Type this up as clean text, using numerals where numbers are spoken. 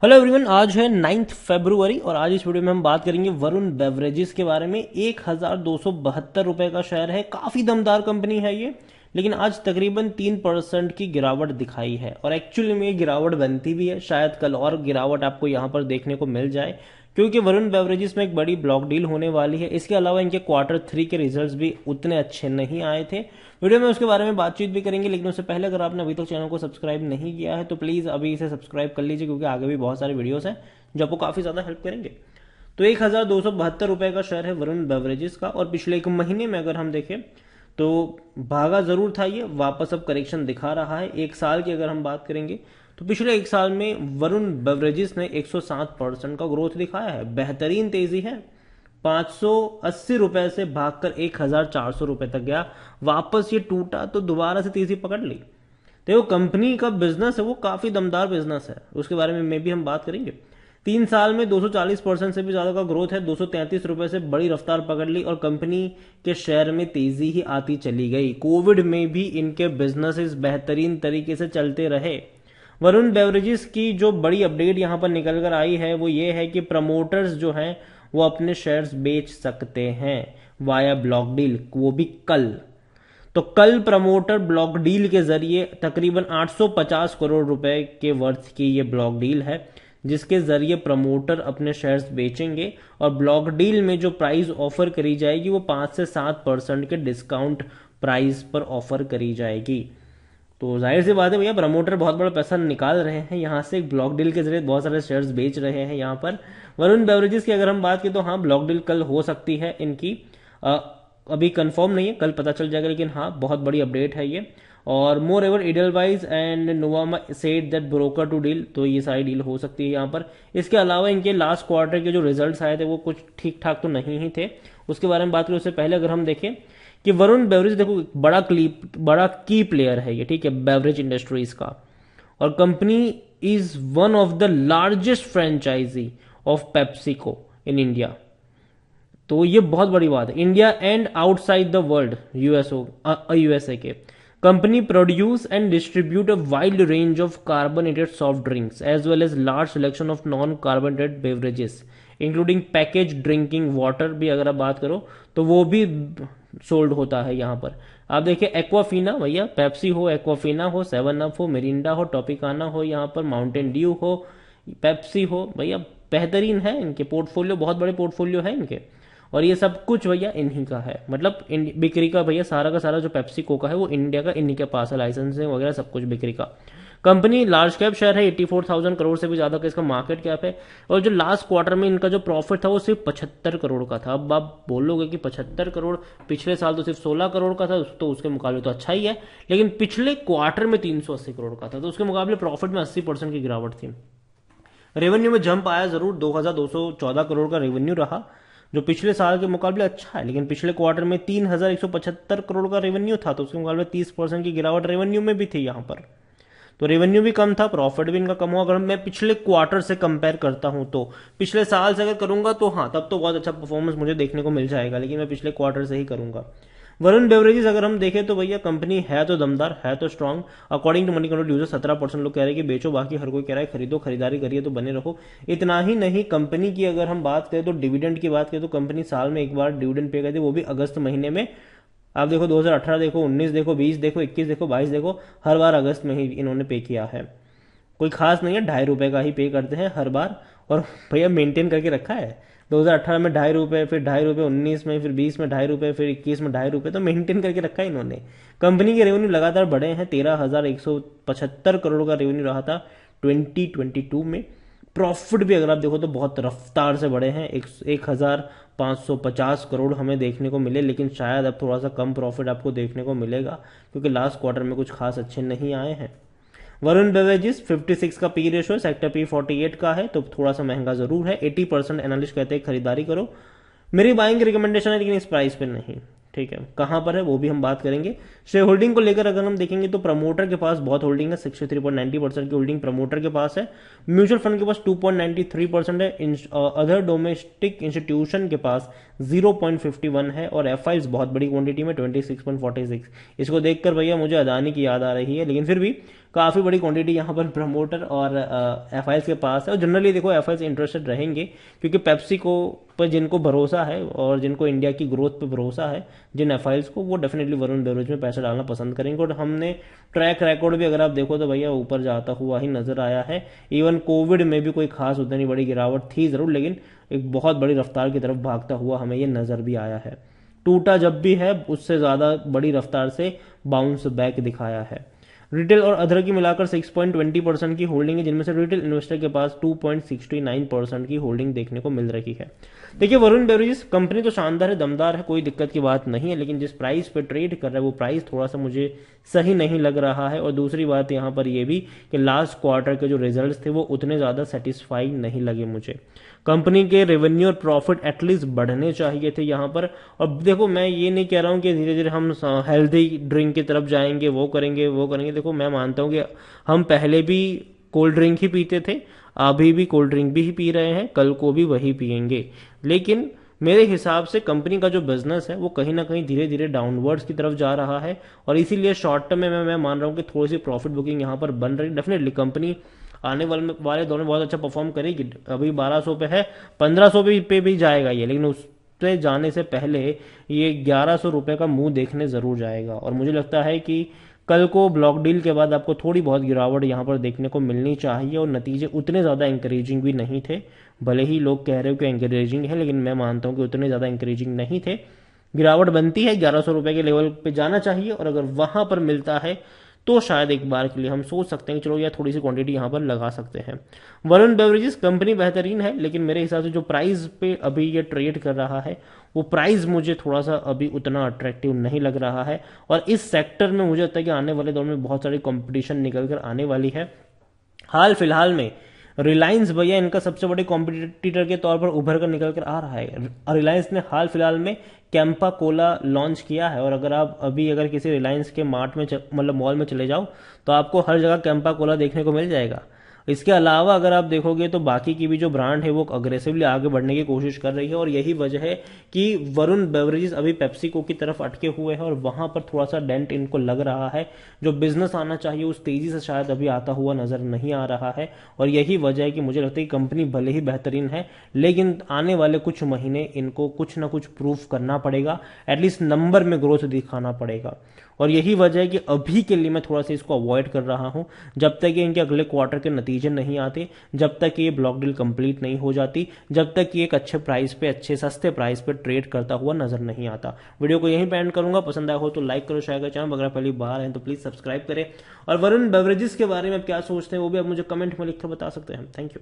Hello everyone, आज है 9 फरवरी और आज इस वीडियो में हम बात करेंगे वरुण बेवरेजेस के बारे में। 1272 रुपए का शेयर है, काफ़ी दमदार कंपनी है ये। लेकिन आज तकरीबन 3% की गिरावट दिखाई है और एक्चुअली में ये गिरावट बनती भी है। शायद कल और गिरावट आपको यहाँ पर देखने को मिल जाए, क्योंकि वरुण बेवरेजेस में एक बड़ी ब्लॉक डील होने वाली है। इसके अलावा इनके Q3 के रिजल्ट्स भी उतने अच्छे नहीं आए थे। वीडियो में उसके बारे में बातचीत भी करेंगे, लेकिन उससे पहले अगर आपने अभी तक चैनल को सब्सक्राइब नहीं किया है तो प्लीज़ अभी इसे सब्सक्राइब कर लीजिए, क्योंकि आगे भी बहुत सारे वीडियोस हैं जो आपको काफ़ी ज़्यादा हेल्प करेंगे। तो 1272 रुपए का शेयर है वरुण बेवरेजेस का, और पिछले एक महीने में अगर हम देखें तो भागा जरूर था ये, वापस अब करेक्शन दिखा रहा है। एक साल की अगर हम बात करेंगे तो पिछले एक साल में वरुण बेवरेजेस ने 107% का ग्रोथ दिखाया है, बेहतरीन तेजी है। 580 रुपए से भागकर 1400 रुपए तक गया, वापस ये टूटा तो दोबारा से तेजी पकड़ ली। देखो, कंपनी का बिजनेस है वो काफी दमदार बिजनेस है, उसके बारे में भी हम बात करेंगे। 3 साल में 240% से भी ज्यादा का ग्रोथ है, 233 रुपए से बड़ी रफ्तार पकड़ ली और कंपनी के शेयर में तेजी ही आती चली गई। कोविड में भी इनके बिजनेसेस बेहतरीन तरीके से चलते रहे। वरुण बेवरेजेस की जो बड़ी अपडेट यहां पर निकल कर आई है वो ये है कि प्रमोटर्स जो हैं वो अपने शेयर्स बेच सकते हैं वाया ब्लॉक डील, वो भी कल। तो कल प्रमोटर ब्लॉक डील के जरिए तकरीबन 850 करोड़ रुपए के वर्थ की ये ब्लॉक डील है, जिसके जरिए प्रमोटर अपने शेयर्स बेचेंगे और ब्लॉक डील में जो प्राइस ऑफर करी जाएगी वो 5 से 7% के डिस्काउंट प्राइस पर ऑफर करी जाएगी। तो जाहिर सी बात है भैया, प्रमोटर बहुत बड़ा पैसा निकाल रहे हैं यहाँ से, ब्लॉक डील के जरिए बहुत सारे शेयर्स बेच रहे हैं यहाँ पर। वरुण बेवरेजेस की अगर हम बात करें तो हाँ, ब्लॉक डील कल हो सकती है इनकी, अभी कंफर्म नहीं है, कल पता चल जाएगा, लेकिन हाँ बहुत बड़ी अपडेट है ये। और moreover Edelweiss and Nuvama said that broker to deal, तो ये सारी डील हो सकती है यहाँ पर। इसके अलावा इनके लास्ट क्वार्टर के जो रिजल्ट्स आए थे वो कुछ ठीक ठाक तो नहीं ही थे, उसके बारे में बात करें उससे पहले अगर हम देखें कि वरुण बेवरेज, देखो बड़ा की प्लेयर है ये, ठीक है, बेवरेज इंडस्ट्रीज का। और company is one of the largest franchisee of PepsiCo in India. तो ये बहुत बड़ी बात है, India and outside the world, USA के। Company produce and distribute a wide range of carbonated soft drinks as well as large selection of non carbonated beverages including package drinking water भी अगर आप बात करो तो वो भी सोल्ड होता है यहाँ पर। आप देखिए एक्वाफीना, भैया पेप्सी हो, एक्वाफीना हो, 7 अप हो, मिरिंडा हो, टॉपिकाना हो, यहाँ पर माउंटेन ड्यू हो, पेप्सी हो, भैया बेहतरीन है इनके पोर्टफोलियो, बहुत बड़े पोर्टफोलियो है इनके। और ये सब कुछ भैया इन्हीं का है, मतलब बिक्री का भैया सारा का सारा जो पेप्सी कोका है वो इंडिया का इन्हीं के पास है, लाइसेंसिंग वगैरह सब कुछ बिक्री का। कंपनी लार्ज कैप शेयर है, 84,000 करोड़ से भी ज्यादा का इसका मार्केट कैप है। और जो लास्ट क्वार्टर में इनका जो प्रॉफिट था वो सिर्फ 75 करोड़ का था। अब आप बोलोगे कि 75 करोड़, पिछले साल तो सिर्फ 16 करोड़ का था, तो उसके मुकाबले तो अच्छा ही है, लेकिन पिछले क्वार्टर में 380 करोड़ का था, तो उसके मुकाबले प्रॉफिट में 80% की गिरावट थी। रेवेन्यू में जंप आया जरूर, 2214 करोड़ का रेवेन्यू रहा, जो पिछले साल के मुकाबले अच्छा है, लेकिन पिछले क्वार्टर में 3175 करोड़ का रेवेन्यू था, तो उसके मुकाबले 30% की गिरावट रेवेन्यू में भी थी यहाँ पर। तो रेवेन्यू भी कम था, प्रॉफिट भी इनका कम हुआ। अगर मैं पिछले क्वार्टर से कंपेयर करता हूं तो, पिछले साल से अगर करूंगा तो हाँ, तब तो बहुत अच्छा परफॉर्मेंस मुझे देखने को मिल जाएगा, लेकिन मैं पिछले क्वार्टर से ही करूंगा। वरुण बेवरेजेस अगर हम देखें तो भैया कंपनी है तो दमदार, है तो strong. According to Moneycontrol user 17% लोग कह रहे हैं कि बेचो, बाकी हर कोई कह रहा है खरीदो, खरीदारी करिए तो बने रहो। इतना ही नहीं, कंपनी की अगर हम बात करें तो डिविडेंड की बात करें तो कंपनी साल में एक बार डिविडेंड पे करती है, वो भी अगस्त महीने में। आप देखो 2018 देखो, 19 देखो, 20 देखो, 21 देखो, 22 देखो, हर बार अगस्त में ही इन्होंने पे किया है। कोई खास नहीं है, ₹2.5 का ही पे करते हैं हर बार, और भैया मेंटेन करके रखा है। 2018 में ₹2.5, फिर ₹2.5 19 में, फिर 20 में ₹2.5, फिर 21 में ₹2.5, तो मेंटेन करके रखा है इन्होंने। कंपनी के रेवेन्यू लगातार बढ़े हैं, 13,175 करोड़ का रेवेन्यू रहा था 2022 में। प्रॉफिट भी अगर आप देखो तो बहुत रफ्तार से बढ़े हैं, 1,550 करोड़ हमें देखने को मिले, लेकिन शायद अब थोड़ा सा कम प्रॉफिट आपको देखने को मिलेगा, क्योंकि लास्ट क्वार्टर में कुछ खास अच्छे नहीं आए हैं। वरुण बेवरेजेस 56 का पी रेशो है, सेक्टर पी 48 का है, तो थोड़ा सा महंगा जरूर है। 80% एनालिस्ट कहते हैं खरीदारी करो, मेरी बाइंग रिकमेंडेशन है, लेकिन इस प्राइस पे नहीं, ठीक है। कहां पर है वो भी हम बात करेंगे। शेयर होल्डिंग को लेकर अगर हम देखेंगे तो प्रमोटर के पास बहुत होल्डिंग है, 63.90% की होल्डिंग प्रमोटर के पास है। म्यूचुअल फंड के पास 2.93% है, अदर डोमेस्टिक इंस्टीट्यूशन के पास 0.51 है, और एफ बहुत बड़ी क्वांटिटी में 26.46। इसको देखकर भैया मुझे अदानी की याद आ रही है, लेकिन फिर भी काफ़ी बड़ी क्वांटिटी यहाँ पर प्रमोटर और एफआईएस के पास है। और जनरली देखो एफआईएस इंटरेस्टेड रहेंगे, क्योंकि पेप्सी को पर जिनको भरोसा है और जिनको इंडिया की ग्रोथ पे भरोसा है, जिन एफआईएस को, वो डेफिनेटली वरुण बेवरेज में पैसा डालना पसंद करेंगे। और हमने ट्रैक रिकॉर्ड भी अगर आप देखो तो भैया ऊपर जाता हुआ ही नजर आया है। इवन कोविड में भी कोई खास उतनी बड़ी गिरावट थी जरूर, लेकिन एक बहुत बड़ी रफ्तार की तरफ भागता हुआ हमें ये नजर भी आया है। टूटा जब भी है उससे ज्यादा बड़ी रफ्तार से बाउंस बैक दिखाया है। रिटेल और अदर की मिलाकर 6.20% की होल्डिंग है, जिनमें से रिटेल इन्वेस्टर के पास 2.69% की होल्डिंग देखने को मिल रही है। देखिए वरुण बेवरेजेस कंपनी तो शानदार है, दमदार है, कोई दिक्कत की बात नहीं है, लेकिन जिस प्राइस पे ट्रेड कर रहा है वो प्राइस थोड़ा सा मुझे सही नहीं लग रहा है। और दूसरी बात यहाँ पर ये भी कि लास्ट क्वार्टर के जो रिजल्ट्स थे वो उतने ज़्यादा सेटिस्फाइंग नहीं लगे मुझे। कंपनी के रेवेन्यू और प्रॉफिट एटलीस्ट बढ़ने चाहिए थे यहाँ पर। और देखो मैं ये नहीं कह रहा हूँ कि धीरे धीरे हम हेल्दी ड्रिंक की तरफ जाएंगे, वो करेंगे वो करेंगे। देखो मैं मानता हूँ कि हम पहले भी कोल्ड ड्रिंक ही पीते थे, अभी भी कोल्ड ड्रिंक भी ही पी रहे हैं, कल को भी वही पियेंगे। लेकिन मेरे हिसाब से कंपनी का जो बिजनेस है वो कहीं ना कहीं धीरे धीरे डाउनवर्ड्स की तरफ जा रहा है। और इसीलिए शॉर्ट टर्म में मैं मान रहा हूँ कि थोड़ी सी प्रॉफिट बुकिंग यहाँ पर बन रही। डेफिनेटली कंपनी आने वाले दौर में बहुत अच्छा परफॉर्म करेगी। अभी 1200 पे है, 1500 पे भी जाएगा ये, लेकिन उस पे जाने से पहले ये 1100 रुपए का मुंह देखने जरूर जाएगा। और मुझे लगता है कि कल को ब्लॉक डील के बाद आपको थोड़ी बहुत गिरावट यहाँ पर देखने को मिलनी चाहिए। और नतीजे उतने ज़्यादा इंकरेजिंग भी नहीं थे, भले ही लोग कह रहे हो कि इंकरेजिंग है, लेकिन मैं मानता हूँ कि उतने ज़्यादा इंकरेजिंग नहीं थे। गिरावट बनती है, 1100 रुपए के लेवल पे जाना चाहिए, और अगर वहां पर मिलता है तो शायद एक बार के लिए हम सोच सकते हैं कि चलो यार थोड़ी सी क्वांटिटी यहाँ पर लगा सकते हैं। वरुण बेवरेजेस कंपनी बेहतरीन है, लेकिन मेरे हिसाब से जो प्राइस पे अभी ये ट्रेड कर रहा है वो प्राइस मुझे थोड़ा सा अभी उतना अट्रैक्टिव नहीं लग रहा है। और इस सेक्टर में मुझे लगता है कि आने वाले दौर में बहुत सारी कंपटीशन निकल कर आने वाली है। हाल फिलहाल में रिलायंस भैया इनका सबसे बड़े कॉम्पिटिटर के तौर पर उभर कर निकल कर आ रहा है। रिलायंस ने हाल फिलहाल में कैंपा कोला लॉन्च किया है, और अगर आप अगर किसी रिलायंस के मार्ट में मतलब मॉल में चले जाओ तो आपको हर जगह कैंपा कोला देखने को मिल जाएगा। इसके अलावा अगर आप देखोगे तो बाकी की भी जो ब्रांड है वो अग्रेसिवली आगे बढ़ने की कोशिश कर रही है। और यही वजह है कि वरुण बेवरेजेस अभी पेप्सिको की तरफ अटके हुए हैं, और वहां पर थोड़ा सा डेंट इनको लग रहा है। जो बिजनेस आना चाहिए उस तेजी से शायद अभी आता हुआ नजर नहीं आ रहा है। और यही वजह है कि मुझे लगता है कि कंपनी भले ही बेहतरीन है, लेकिन आने वाले कुछ महीने इनको कुछ ना कुछ प्रूफ करना पड़ेगा, एटलीस्ट नंबर में ग्रोथ दिखाना पड़ेगा। और यही वजह है कि अभी के लिए मैं थोड़ा सा इसको अवॉइड कर रहा हूं, जब तक ये इनके अगले क्वार्टर के नतीजे नहीं आते, जब तक ये ब्लॉक डील कंप्लीट नहीं हो जाती, जब तक ये एक अच्छे प्राइस पे, अच्छे सस्ते प्राइस पे ट्रेड करता हुआ नजर नहीं आता। वीडियो को यहीं पे एंड करूंगा। पसंद आया हो तो लाइक करो, शेयर करो, चैनल अगर पहली बार है तो प्लीज सब्सक्राइब करें। और वरुण बेवरेजेस के बारे में आप क्या सोचते हैं वो भी आप मुझे कमेंट में लिखकर बता सकते हैं। Thank you.